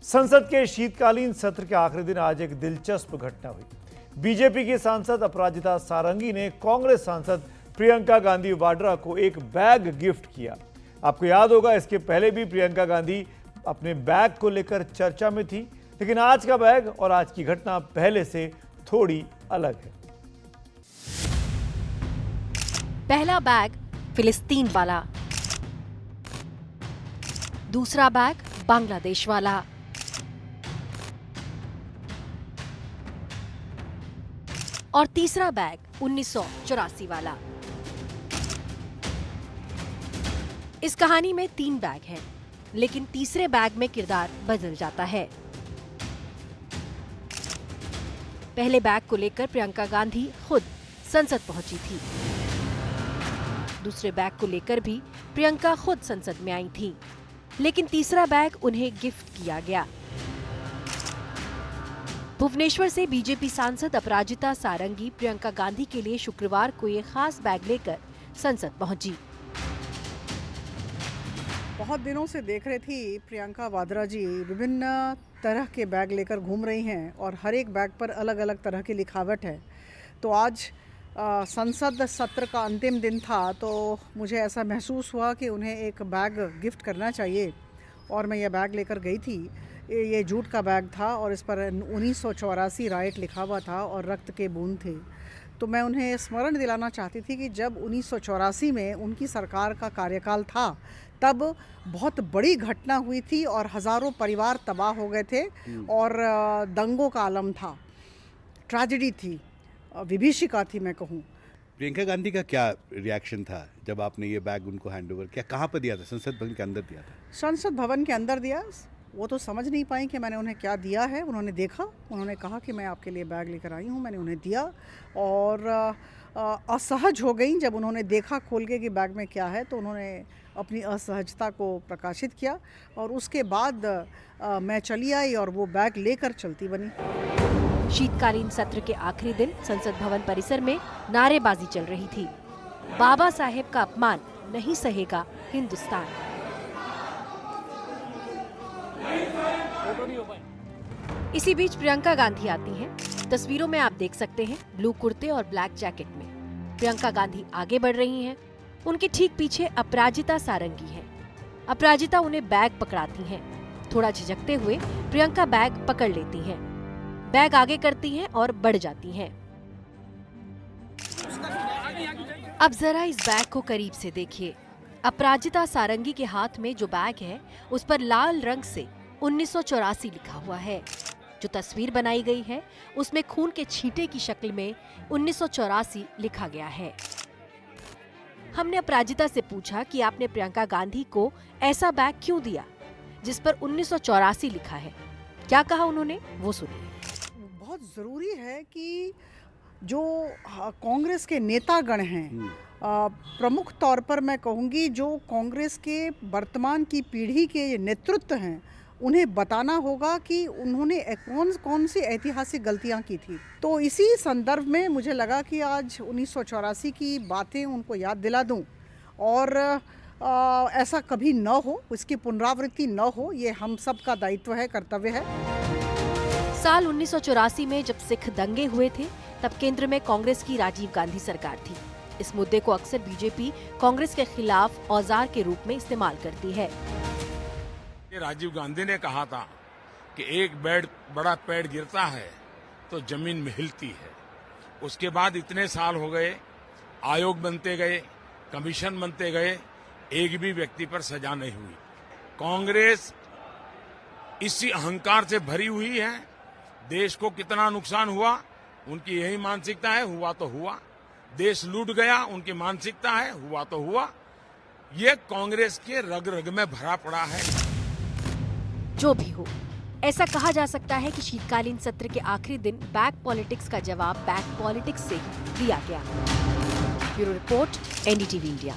संसद के शीतकालीन सत्र के आखिरी दिन आज एक दिलचस्प घटना हुई। बीजेपी की सांसद अपराजिता सारंगी ने कांग्रेस सांसद प्रियंका गांधी वाड्रा को एक बैग गिफ्ट किया। आपको याद होगा, इसके पहले भी प्रियंका गांधी अपने बैग को लेकर चर्चा में थी, लेकिन आज का बैग और आज की घटना पहले से थोड़ी अलग है। पहला बैग फिलिस्तीन वाला, दूसरा बैग बांग्लादेश वाला, और तीसरा बैग 1984 वाला। इस कहानी में 3 बैग हैं, लेकिन तीसरे बैग में किरदार बदल जाता है। पहले बैग को लेकर प्रियंका गांधी खुद संसद पहुंची थी। दूसरे बैग को लेकर भी प्रियंका खुद संसद में आई थी, लेकिन तीसरा बैग उन्हें गिफ्ट किया गया। भुवनेश्वर से बीजेपी सांसद अपराजिता सारंगी प्रियंका गांधी के लिए शुक्रवार को ये खास बैग लेकर संसद पहुंची। बहुत दिनों से देख रही थी प्रियंका वाड्रा जी विभिन्न तरह के बैग लेकर घूम रही हैं और हर एक बैग पर अलग अलग तरह की लिखावट है। तो आज संसद सत्र का अंतिम दिन था, तो मुझे ऐसा महसूस हुआ कि उन्हें एक बैग गिफ्ट करना चाहिए और मैं यह बैग लेकर गई थी। ये जूट का बैग था और इस पर 1984 राइट लिखा हुआ था और रक्त के बूंद थे। तो मैं उन्हें स्मरण दिलाना चाहती थी कि जब 1984 में उनकी सरकार का कार्यकाल था, तब बहुत बड़ी घटना हुई थी और हज़ारों परिवार तबाह हो गए थे और दंगों का आलम था, ट्रेजेडी थी, विभीषिका थी मैं कहूँ। प्रियंका गांधी का क्या रिएक्शन था जब आपने ये बैग उनको हैंड ओवर किया? कहाँ पर दिया था? संसद भवन के अंदर दिया था? संसद भवन के अंदर दिया। वो तो समझ नहीं पाई कि मैंने उन्हें क्या दिया है। उन्होंने देखा, उन्होंने कहा कि मैं आपके लिए बैग लेकर आई हूँ, मैंने उन्हें दिया और असहज हो गई जब उन्होंने देखा खोल के कि बैग में क्या है। तो उन्होंने अपनी असहजता को प्रकाशित किया और उसके बाद मैं चली आई और वो बैग लेकर चलती बनी। शीतकालीन सत्र के आखिरी दिन संसद भवन परिसर में नारेबाजी चल रही थी। बाबा साहेब का अपमान नहीं सहेगा हिंदुस्तान। इसी बीच प्रियंका गांधी आती हैं। तस्वीरों में आप देख सकते हैं ब्लू कुर्ते और ब्लैक जैकेट में प्रियंका गांधी आगे बढ़ रही हैं। उनके ठीक पीछे अपराजिता सारंगी हैं। अपराजिता उन्हें बैग पकड़ाती हैं। थोड़ा झिझकते हुए प्रियंका बैग पकड़ लेती हैं। बैग आगे करती हैं और बढ़ जाती हैं। अब जरा इस बैग को करीब से देखिए। अपराजिता सारंगी के हाथ में जो बैग है, उस पर लाल रंग से 1984 लिखा हुआ है। जो तस्वीर बनाई गई है, उसमें खून के छींटे की शक्ल में 1984 लिखा गया है। हमने अपराजिता से पूछा कि आपने प्रियंका गांधी को ऐसा बैग क्यों दिया जिस पर 1984 लिखा है। क्या कहा उन्होंने, वो सुनिए। बहुत ज़रूरी है कि जो कांग्रेस के नेतागण हैं, प्रमुख तौर पर मैं कहूँगी जो कांग्रेस के वर्तमान की पीढ़ी के नेतृत्व हैं, उन्हें बताना होगा कि उन्होंने कौन सी ऐतिहासिक गलतियां की थी। तो इसी संदर्भ में मुझे लगा कि आज 1984 की बातें उनको याद दिला दूं और ऐसा कभी न हो, इसकी पुनरावृत्ति न हो, ये हम सब का दायित्व है, कर्तव्य है। साल 1984 में जब सिख दंगे हुए थे, तब केंद्र में कांग्रेस की राजीव गांधी सरकार थी। इस मुद्दे को अक्सर बीजेपी कांग्रेस के खिलाफ औजार के रूप में इस्तेमाल करती है। राजीव गांधी ने कहा था कि एक बड़ा पेड़ गिरता है तो जमीन में हिलती है। उसके बाद इतने साल हो गए, आयोग बनते गए, कमीशन बनते गए, एक भी व्यक्ति पर सजा नहीं हुई। कांग्रेस इसी अहंकार से भरी हुई है। देश को कितना नुकसान हुआ, उनकी यही मानसिकता है, हुआ तो हुआ। देश लूट गया, उनकी मानसिकता है, हुआ तो हुआ। ये कांग्रेस के रग रग में भरा पड़ा है। जो भी हो, ऐसा कहा जा सकता है कि शीतकालीन सत्र के आखिरी दिन बैग पॉलिटिक्स का जवाब बैग पॉलिटिक्स से ही दिया गया। Bureau report, NDTV India.